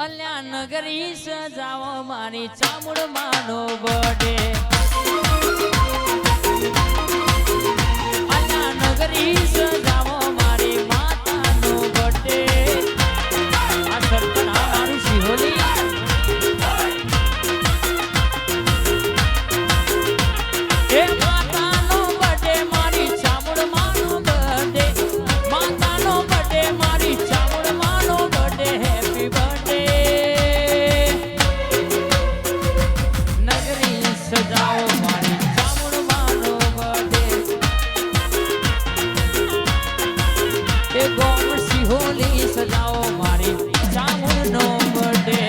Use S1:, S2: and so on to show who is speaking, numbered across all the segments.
S1: અલ્યા નગરી સજાવો મારી ચામુંડ માનો બર્થડે અલ્યા નગરી સજાવો મારી માતાનો બર્થડે આ સરપણા મારું સિહોલી એ માતાનો બર્થડે મારી ચામુંડ માનો બર્થડે માતાનો બર્થડે મારી ચામુંડ માનો બર્થડે હેપી બર્થડે નગરી સજાઓ મારી ચામુંડ માનો બર્થડે એ ગોમ સિહોલી સજાઓ મારી ચામુંડનો બર્થડે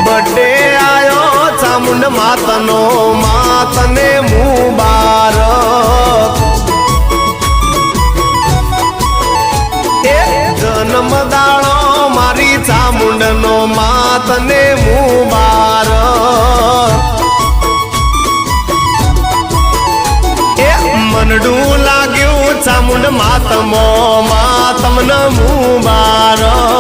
S2: बर्थडे आयो चामुंड मातनो मातने मुबारक जन्म दाड़ो मारी चामुंड नो मातने मुबारक मनडू लाग्यो चामुंड मातमो मातमन मुबारक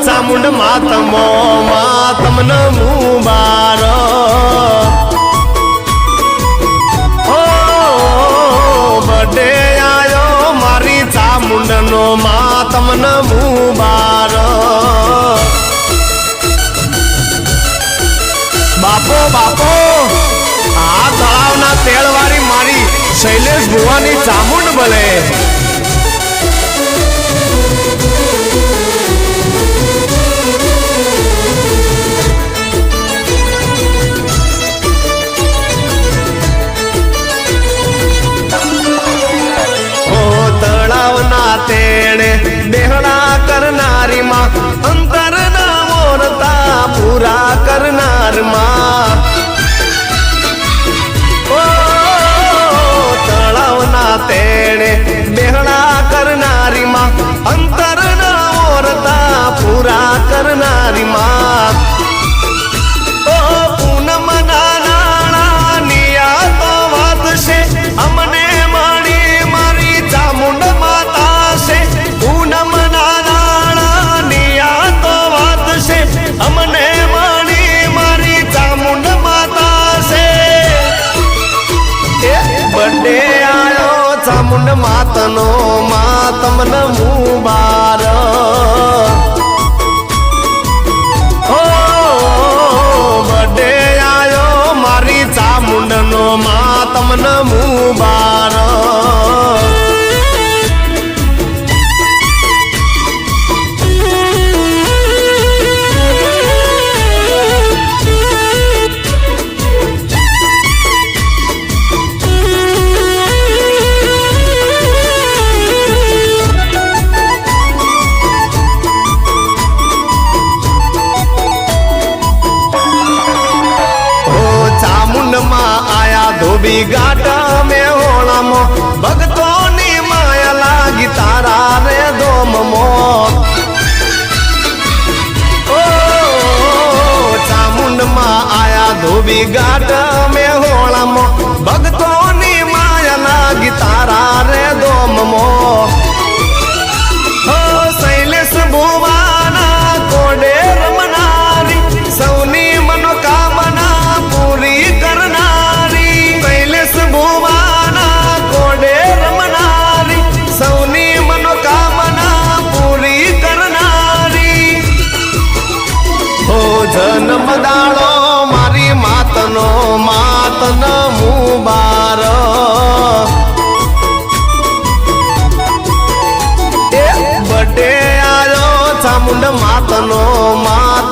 S2: चामुंड मातमो मातमन मुबारक ओ बर्थडे आयो मारी चामुंड नो मातमन मुबारक बापो बापो आ तळावना तेलवारी मारी शैलेश भुवानी चामुंड भले तेणे बेहड़ा करनारी माँ अंतर ना मोरता पूरा करनार माँ ओ तलावना तेणे बेहड़ा करनारी माँ अंतर ना मोरता पूरा करनारी माँ ओ पूनम नाना निया तो वात से हमने मारी मारी चामुंड माता पूनम नाना निया तो वात से हमने मानी मारी चामुंड माता से बर्थडे आयो चामुंड मातनो मातमन मुबारक ओ बर्थडे आयो मारी चामुंड नो मातमन मुबारक ગીતારા રે ધોમમો ઓ ચામુંડમાં આયા ધોબી ઘાટ મેહોળામો ભક્તોની માયાના ગીતારા રે ધોમમો ઓ શૈલેષ ભુવાના કોડે રમનારી સૌની મનોકામના પૂરી કરનારી શૈલેષ ભુવાના કોડે રમનારી સૌની મનોકામના પૂરી કરનારી હો જન્મ દાડો મારી માતનો માતન મુબારક બડે આયો ચામુંડ માતનો માત